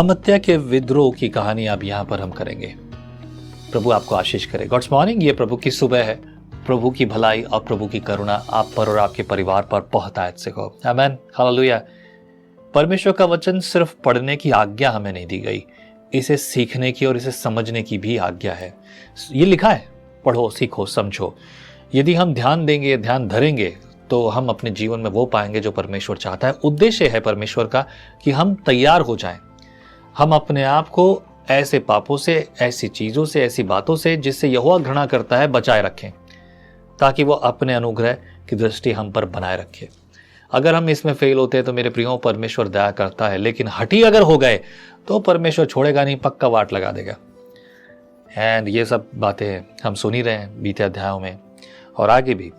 अमत्या के विद्रोह की कहानी अब यहाँ पर हम करेंगे। प्रभु आपको आशीष करे। गॉड्स मॉर्निंग, ये प्रभु की सुबह है। प्रभु की भलाई और प्रभु की करुणा आप पर और आपके परिवार पर बहुतायत से हो। आमीन, हालेलुया। परमेश्वर का वचन सिर्फ पढ़ने की आज्ञा हमें नहीं दी गई, इसे सीखने की और इसे समझने की भी आज्ञा है। ये लिखा है, पढ़ो, सीखो, समझो। यदि हम ध्यान देंगे, ध्यान धरेंगे, तो हम अपने जीवन में वो पाएंगे जो परमेश्वर चाहता है। उद्देश्य है परमेश्वर का कि हम तैयार हो जाएं। हम अपने आप को ऐसे पापों से, ऐसी चीजों से, ऐसी बातों से जिससे यहोवा घृणा करता है, बचाए रखें, ताकि वो अपने अनुग्रह की दृष्टि हम पर बनाए रखे। अगर हम इसमें फेल होते हैं तो मेरे प्रियो, परमेश्वर दया करता है, लेकिन हठी अगर हो गए तो परमेश्वर छोड़ेगा नहीं, पक्का वाट लगा देगा। एंड ये सब बातें हम सुन ही रहे हैं बीते अध्यायों में और आगे भी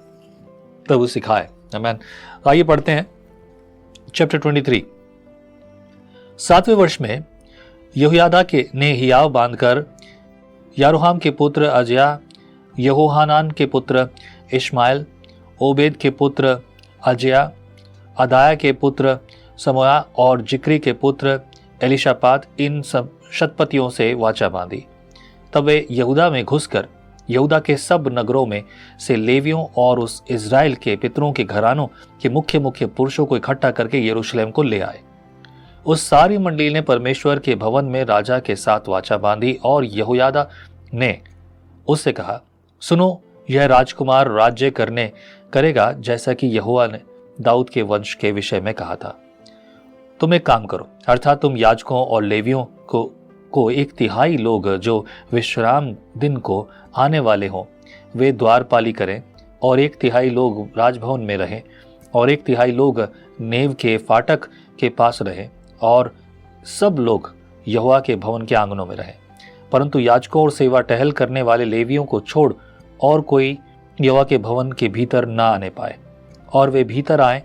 प्रभु सिखाए। आमीन। आइए पढ़ते हैं चैप्टर 23। 7वें वर्ष में यहोयादा के ने हियाव बांधकर यारोहाम के पुत्र अजया, यहोहानान के पुत्र इश्माएल, ओबेद के पुत्र अजया, अदाया के पुत्र समोया और जिक्री के पुत्र एलिशापात, इन सब शतपतियों से वाचा बांधी। तब वे यहूदा में घुसकर यहूदा के सब नगरों में से लेवियों और उस इज़राइल के पितरों के घरानों के मुख्य मुख्य पुरुषों को इकट्ठा करके यरूशलेम को ले आए। उस सारी मंडली ने परमेश्वर के भवन में राजा के साथ वाचा बांधी और यहोयादा ने उससे कहा, सुनो, यह राजकुमार राज्य करेगा जैसा कि यहोवा ने दाऊद के वंश के विषय में कहा था। तुम एक काम करो, अर्थात तुम याजकों और लेवियों को 1/3 लोग जो विश्राम दिन को आने वाले हों वे द्वारपाली करें, और 1/3 लोग राजभवन में रहें, और 1/3 लोग नेव के फाटक के पास रहें, और सब लोग यहोवा के भवन के आंगनों में रहें। परंतु याजकों और सेवा टहल करने वाले लेवियों को छोड़ और कोई यहोवा के भवन के भीतर ना आने पाए, और वे भीतर आए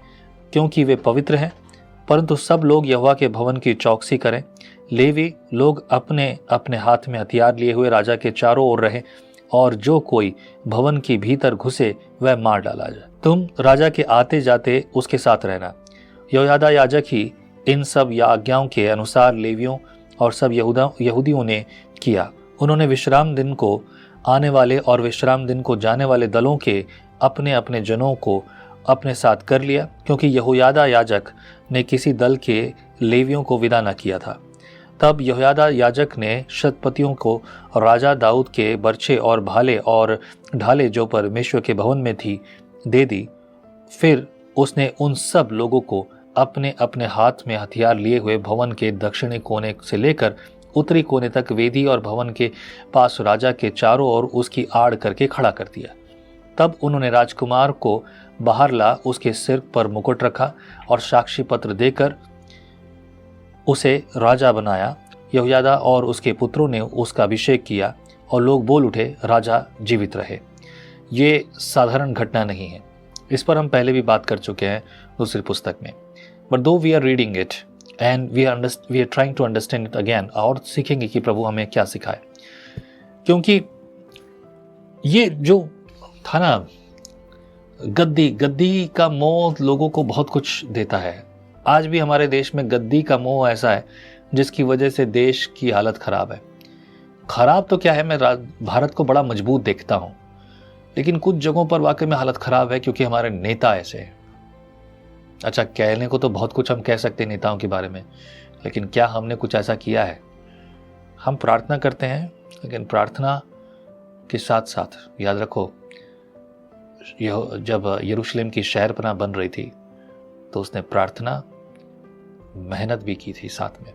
क्योंकि वे पवित्र हैं। परंतु सब लोग यहोवा के भवन की चौकसी करें। लेवी लोग अपने अपने हाथ में हथियार लिए हुए राजा के चारों ओर रहें, और जो कोई भवन के भीतर घुसे वह मार डाला जाए। तुम राजा के आते जाते उसके साथ रहना। यहोयादा याजक ही इन सब आज्ञाओं के अनुसार लेवियों और सब यहूदियों ने किया। उन्होंने विश्राम दिन को आने वाले और विश्राम दिन को जाने वाले दलों के अपने अपने जनों को अपने साथ कर लिया, क्योंकि यहोयादा याजक ने किसी दल के लेवियों को विदा न किया था। तब यहोयादा याजक ने शतपतियों को राजा दाऊद के बर्छे और भाले और ढाले जो परमेश्वर के भवन में थी दे दी। फिर उसने उन सब लोगों को अपने अपने हाथ में हथियार लिए हुए भवन के दक्षिणी कोने से लेकर उत्तरी कोने तक वेदी और भवन के पास राजा के चारों ओर उसकी आड़ करके खड़ा कर दिया। तब उन्होंने राजकुमार को बाहर ला उसके सिर पर मुकुट रखा और साक्षी पत्र देकर उसे राजा बनाया। यहोयादा और उसके पुत्रों ने उसका अभिषेक किया और लोग बोल उठे, राजा जीवित रहे। ये साधारण घटना नहीं है, इस पर हम पहले भी बात कर चुके हैं दूसरी पुस्तक में। But though we are reading it and we are trying to understand it again, और सीखेंगे कि प्रभु हमें क्या सिखाए। क्योंकि ये जो था ना, गद्दी का मोह लोगों को बहुत कुछ देता है। आज भी हमारे देश में गद्दी का मोह ऐसा है जिसकी वजह से देश की हालत खराब है। खराब तो क्या है, मैं भारत को बड़ा मजबूत देखता हूं, लेकिन कुछ जगहों पर वाकई में हालत खराब है क्योंकि हमारे नेता ऐसे हैं। अच्छा, कहने को तो बहुत कुछ हम कह सकते हैं नेताओं के बारे में, लेकिन क्या हमने कुछ ऐसा किया है? हम प्रार्थना करते हैं, लेकिन प्रार्थना के साथ साथ याद रखो, जब यरूशलेम की शहरपनाह बन रही थी तो उसने प्रार्थना, मेहनत भी की थी साथ में।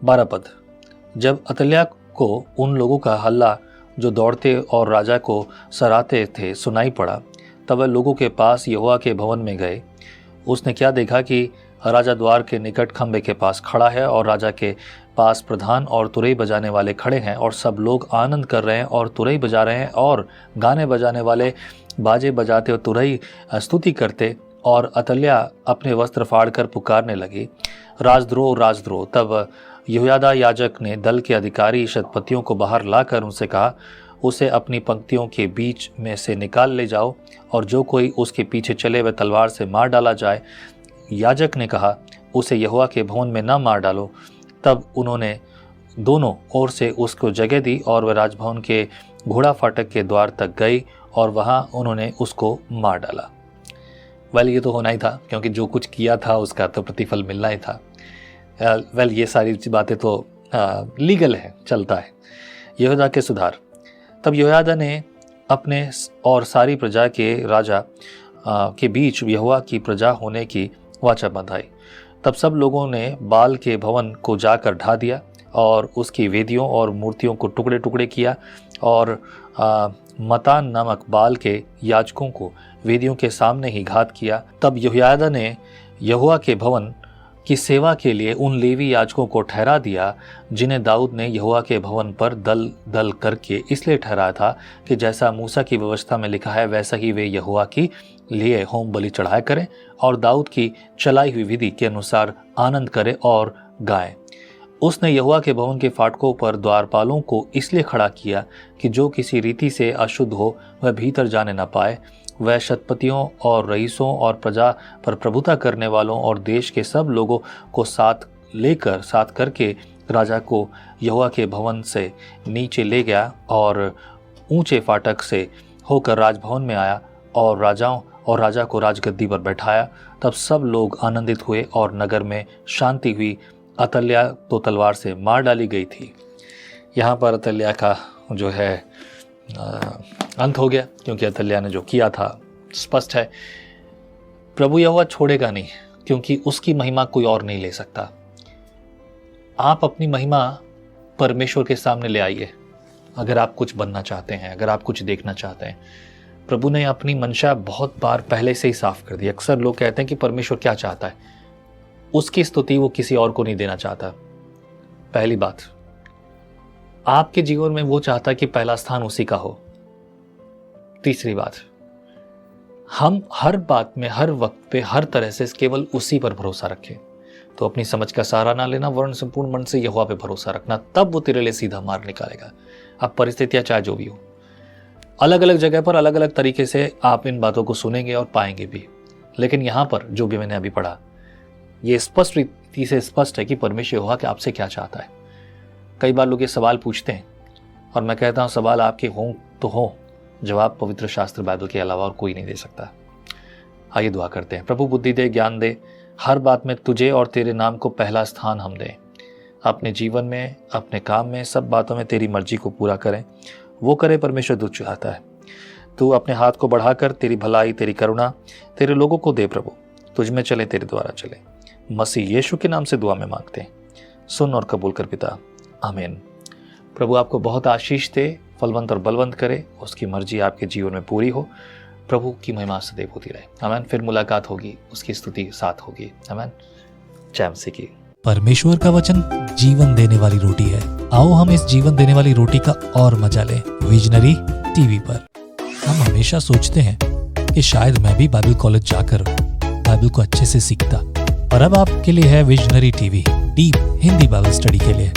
12 पद। जब अतल्याह को उन लोगों का हल्ला जो दौड़ते और राजा को सराहते थे सुनाई पड़ा, तब वह लोगों के पास यहोवा के भवन में गए। उसने क्या देखा कि राजा द्वार के निकट खंबे के पास खड़ा है और राजा के पास प्रधान और तुरई बजाने वाले खड़े हैं, और सब लोग आनंद कर रहे हैं और तुरई बजा रहे हैं, और गाने बजाने वाले बाजे बजाते और तुरई स्तुति करते। और अतल्याह अपने वस्त्र फाड़कर पुकारने लगी, राजद्रोह, राजद्रोह। तब यहोयादा याजक ने दल के अधिकारी शतपतियों को बाहर लाकर उनसे कहा, उसे अपनी पंक्तियों के बीच में से निकाल ले जाओ, और जो कोई उसके पीछे चले वह तलवार से मार डाला जाए। याजक ने कहा, उसे यहोवा के भवन में न मार डालो। तब उन्होंने दोनों ओर से उसको जगह दी और वह राजभवन के घोड़ा फाटक के द्वार तक गई और वहां उन्होंने उसको मार डाला। ये तो होना ही था, क्योंकि जो कुछ किया था उसका तो प्रतिफल मिलना ही था। ये सारी बातें तो लीगल है, चलता है। यहोयादा के सुधार। तब यहोयादा ने अपने और सारी प्रजा के राजा के बीच यहोवा की प्रजा होने की वाचा बंधाई। तब सब लोगों ने बाल के भवन को जाकर ढा दिया और उसकी वेदियों और मूर्तियों को टुकड़े टुकड़े किया और मतान नामक बाल के याजकों को वेदियों के सामने ही घात किया। तब यहोयादा ने यहोवा के भवन की सेवा के लिए उन लेवी याजकों को ठहरा दिया, जिन्हें दाऊद ने यहोवा के भवन पर दल दल करके इसलिए ठहराया था कि जैसा मूसा की व्यवस्था में लिखा है वैसा ही वे यहोवा की लिए होम बलि चढ़ाया करें और दाऊद की चलाई हुई विधि के अनुसार आनंद करें और गाएं। उसने यहोवा के भवन के फाटकों पर द्वारपालों को इसलिए खड़ा किया कि जो किसी रीति से अशुद्ध हो वह भीतर जाने न पाए। वह शतपतियों और रईसों और प्रजा पर प्रभुता करने वालों और देश के सब लोगों को साथ करके राजा को यहोवा के भवन से नीचे ले गया और ऊंचे फाटक से होकर राजभवन में आया और राजा को राजगद्दी पर बैठाया। तब सब लोग आनंदित हुए और नगर में शांति हुई। अतल्या तो तलवार से मार डाली गई थी। यहाँ पर अतल्या का जो है अंत हो गया, क्योंकि अतल्या ने जो किया था स्पष्ट है। प्रभु यहोवा छोड़ेगा नहीं, क्योंकि उसकी महिमा कोई और नहीं ले सकता। आप अपनी महिमा परमेश्वर के सामने ले आइए। अगर आप कुछ बनना चाहते हैं, अगर आप कुछ देखना चाहते हैं, प्रभु ने अपनी मंशा बहुत बार पहले से ही साफ कर दी। अक्सर लोग कहते हैं कि परमेश्वर क्या चाहता है, उसकी स्तुति वो किसी और को नहीं देना चाहता। पहली बात, आपके जीवन में वो चाहता है कि पहला स्थान उसी का हो। तीसरी बात, हम हर बात में, हर वक्त पे, हर तरह से केवल उसी पर भरोसा रखें। तो अपनी समझ का सहारा ना लेना, वरन संपूर्ण मन से यहोवा पे भरोसा रखना, तब वो तेरे लिए सीधा मार्ग निकालेगा। अब परिस्थितियां चाहे जो भी हो, अलग अलग जगह पर अलग अलग तरीके से आप इन बातों को सुनेंगे और पाएंगे भी। लेकिन यहाँ पर जो भी मैंने अभी पढ़ा, ये स्पष्ट रीति से स्पष्ट है कि परमेश्वर यहोवा के आपसे क्या चाहता है। कई बार लोग ये सवाल पूछते हैं और मैं कहता हूँ सवाल आपके हों तो हो, जवाब पवित्र शास्त्र बाइबल के अलावा और कोई नहीं दे सकता। आइए दुआ करते हैं। प्रभु बुद्धि दे, ज्ञान दे, हर बात में तुझे और तेरे नाम को पहला स्थान हम दें। अपने जीवन में, अपने काम में, सब बातों में तेरी मर्जी को पूरा करें। वो करे परमेश्वर तू चाहता है। तू अपने हाथ को बढ़ाकर तेरी भलाई, तेरी करुणा तेरे लोगों को दे। प्रभु तुझ में चले, तेरे द्वारा चले। मसीह यीशु के नाम से दुआ में मांगते हैं, सुन और कबूल कर पिता, आमीन। प्रभु आपको बहुत आशीष दे, फलवंत और बलवंत करे, उसकी मर्जी आपके जीवन में पूरी हो। प्रभु की महिमा सदैव होती रहे। आमीन। फिर मुलाकात होगी, उसकी स्तुति साथ होगी। आमीन। जय मसीह की। परमेश्वर का वचन जीवन देने वाली रोटी है। आओ हम इस जीवन देने वाली रोटी का और मजा लें विजनरी टीवी पर। हम हमेशा सोचते हैं कि शायद मैं भी बाइबल कॉलेज जाकर बाइबल को अच्छे से सीखता, और अब आपके लिए है visionary TV, deep Hindi Bible study के लिए।